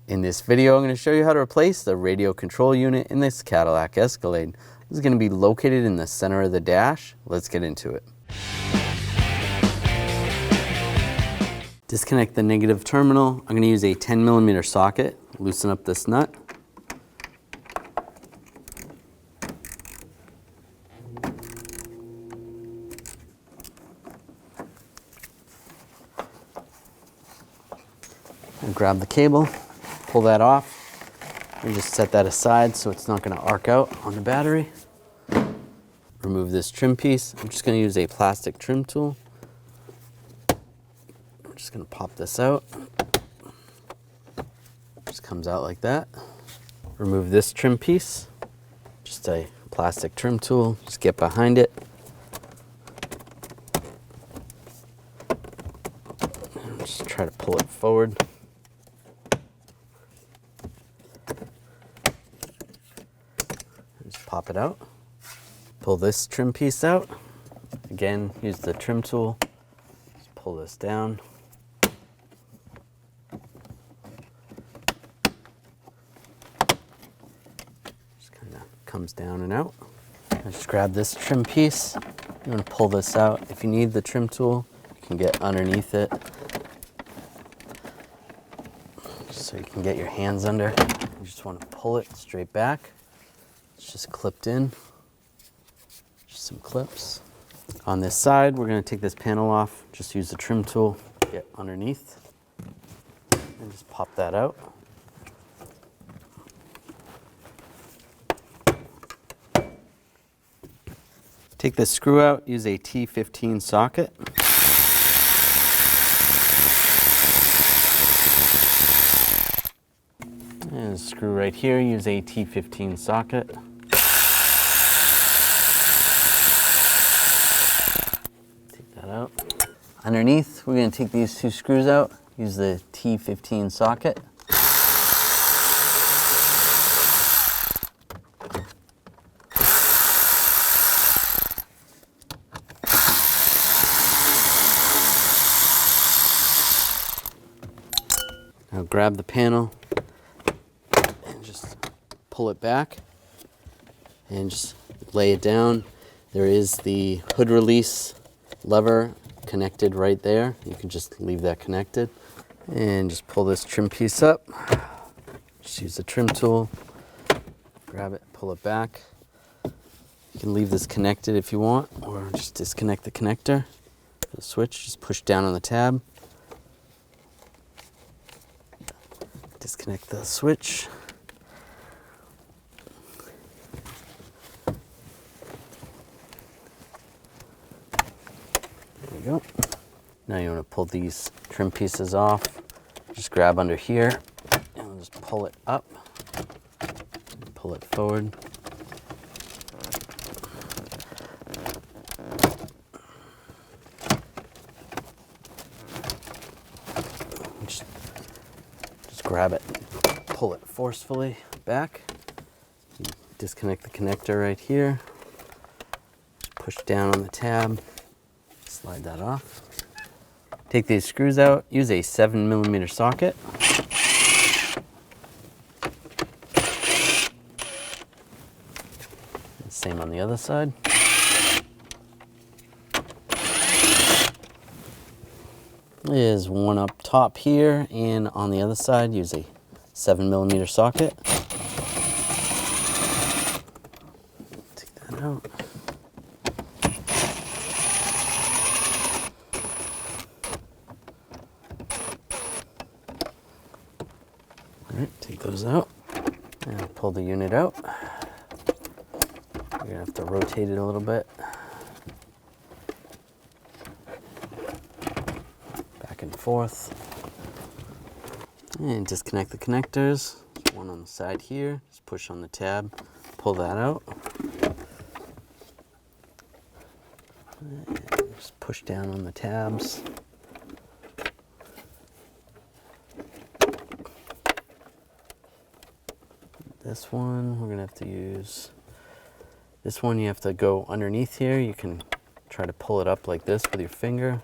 In this video, I'm going to show you how to replace the radio control unit in this Cadillac Escalade. This is going to be located in the center of the dash. Let's get into it. Disconnect the negative terminal. I'm going to use a 10mm socket. Loosen up this nut. And grab the cable. Pull that off and just set that aside so it's not going to arc out on the battery. Remove this trim piece. I'm just going to use a plastic trim tool. I'm just going to pop this out. Just comes out like that. Remove this trim piece. Just a plastic trim tool. Just get behind it. And just try to pull it forward. Just pop it out. Pull this trim piece out. Again, use the trim tool. Just pull this down. Just kind of comes down and out. I just grab this trim piece. I'm going to pull this out. If you need the trim tool, you can get underneath it, just so you can get your hands under. You just want to pull it straight back. It's just clipped in. Just some clips. On this side, we're going to take this panel off. Just use the trim tool, get underneath, and just pop that out. Take this screw out, use a T15 socket. And a screw right here, use a T15 socket. Take that out. Underneath, we're going to take these two screws out, use the T15 socket. Now grab the panel and just pull it back and just lay it down. There is the hood release lever connected right there. You can just leave that connected and just pull this trim piece up. Just use the trim tool, grab it, pull it back. You can leave this connected if you want, or just disconnect the connector. The switch, just push down on the tab. Disconnect the switch. There we go. Now you want to pull these trim pieces off. Just grab under here and we'll just pull it up. Pull it forward. Just grab it, pull it forcefully back. You disconnect the connector right here. Just push down on the tab, slide that off. Take these screws out, use a 7mm socket. And same on the other side. Is one up top here, and on the other side use a 7mm socket. Take that out. Alright, take those out and pull the unit out. You're gonna have to rotate it a little bit. And forth, and disconnect the connectors. There's one on the side here. Just push on the tab, pull that out, and just push down on the tabs. This one we're gonna have to use. This one you have to go underneath here. You can try to pull it up like this with your finger.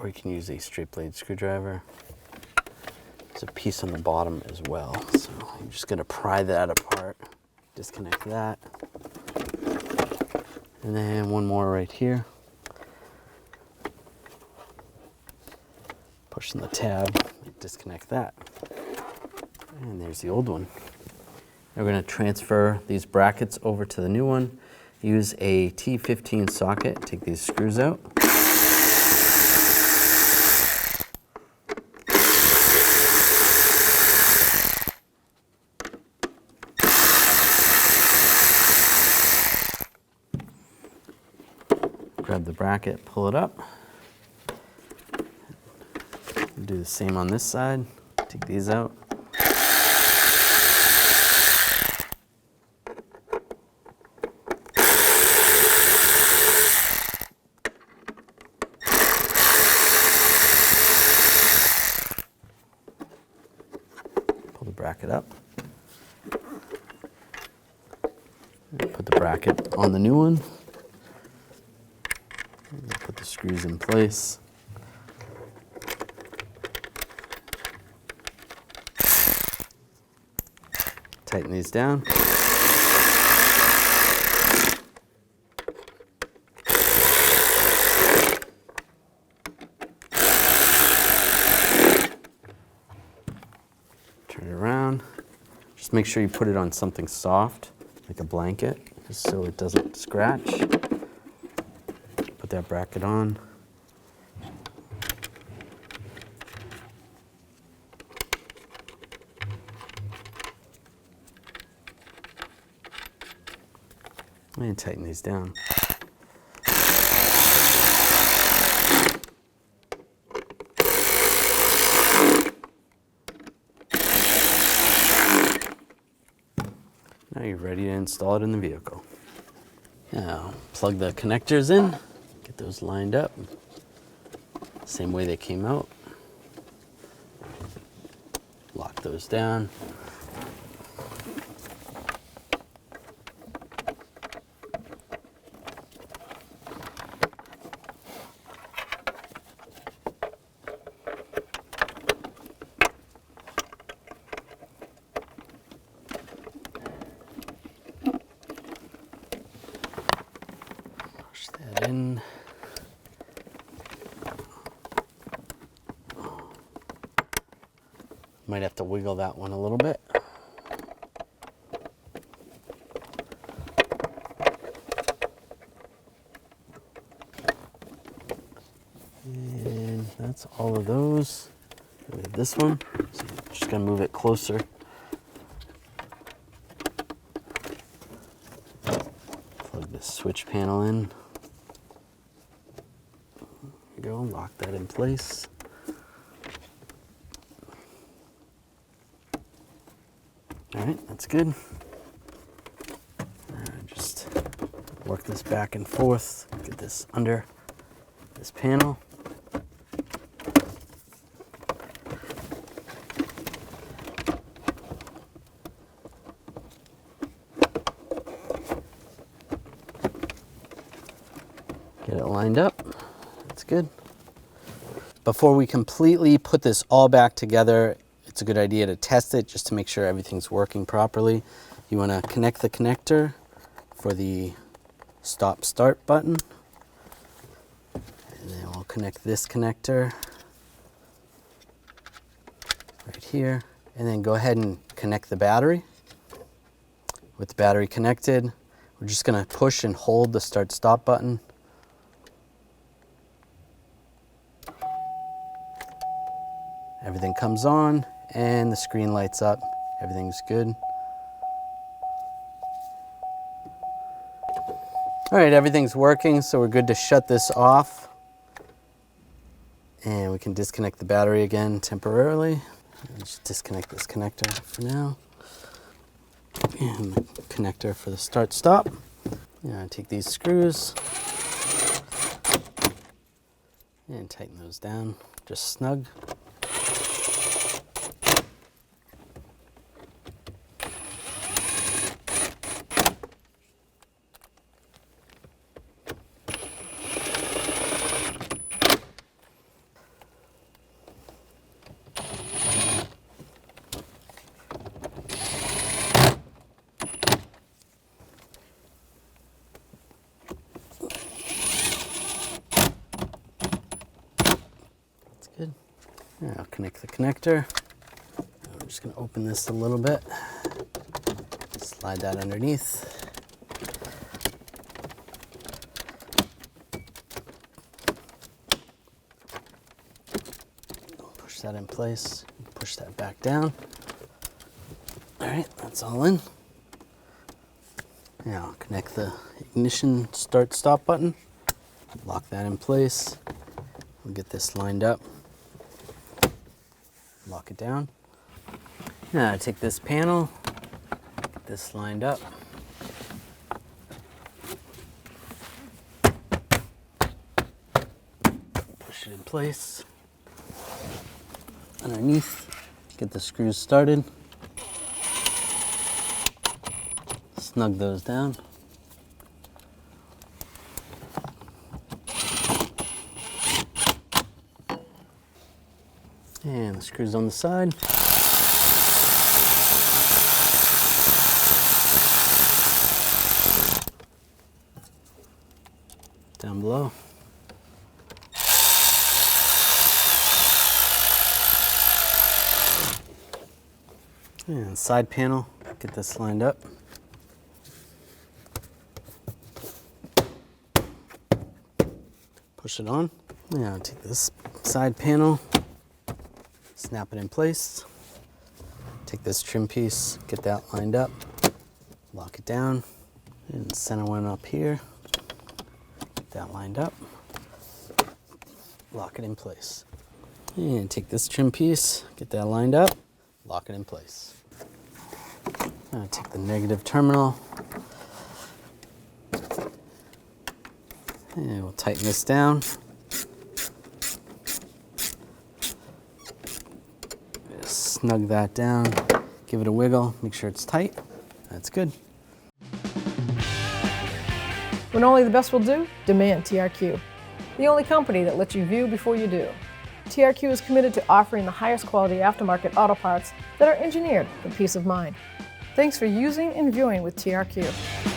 or you can use a straight blade screwdriver. There's a piece on the bottom as well. So I'm just gonna pry that apart, disconnect that. And then one more right here. Pushing the tab, disconnect that. And there's the old one. We're going to transfer these brackets over to the new one. Use a T15 socket, take these screws out. Grab the bracket, pull it up. Do the same on this side, take these out. Pull the bracket up. Put the bracket on the new one. Put the screws in place. Tighten these down. Turn it around. Just make sure you put it on something soft, like a blanket, just so it doesn't scratch. Put that bracket on. And tighten these down. Now you're ready to install it in the vehicle. Now plug the connectors in, get those lined up, same way they came out. Lock those down. That in. Might have to wiggle that one a little bit. And that's all of those. We have this one, so I'm just gonna move it closer. Plug this switch panel in. There we go, lock that in place. All right, that's good. Just work this back and forth, get this under this panel. Get it lined up. That's good. Before we completely put this all back together, it's a good idea to test it just to make sure everything's working properly. You want to connect the connector for the stop start button. And then we'll connect this connector right here. And then go ahead and connect the battery. With the battery connected, we're just going to push and hold the start stop button. Everything comes on and the screen lights up. Everything's good. All right, everything's working, so we're good to shut this off. And we can disconnect the battery again temporarily. Just disconnect this connector for now. And the connector for the start stop. Take these screws and tighten those down, just snug. disconnect the connector. I'm just going to open this a little bit, slide that underneath. Push that in place, push that back down. All right, that's all in. Now connect the ignition start stop button, lock that in place. We'll get this lined up, lock it down. Now take this panel, get this lined up. Push it in place. Underneath, get the screws started. Snug those down. And the screws on the side. Down below. And side panel, get this lined up. Push it on. Now take this side panel, snap it in place. Take this trim piece, get that lined up, lock it down, and the center one up here. Get that lined up, lock it in place. And take this trim piece, get that lined up, lock it in place. Now take the negative terminal, and we'll tighten this down. Just snug that down, give it a wiggle, make sure it's tight. That's good. When only the best will do, demand TRQ. The only company that lets you view before you do. TRQ is committed to offering the highest quality aftermarket auto parts that are engineered for peace of mind. Thanks for using and viewing with TRQ.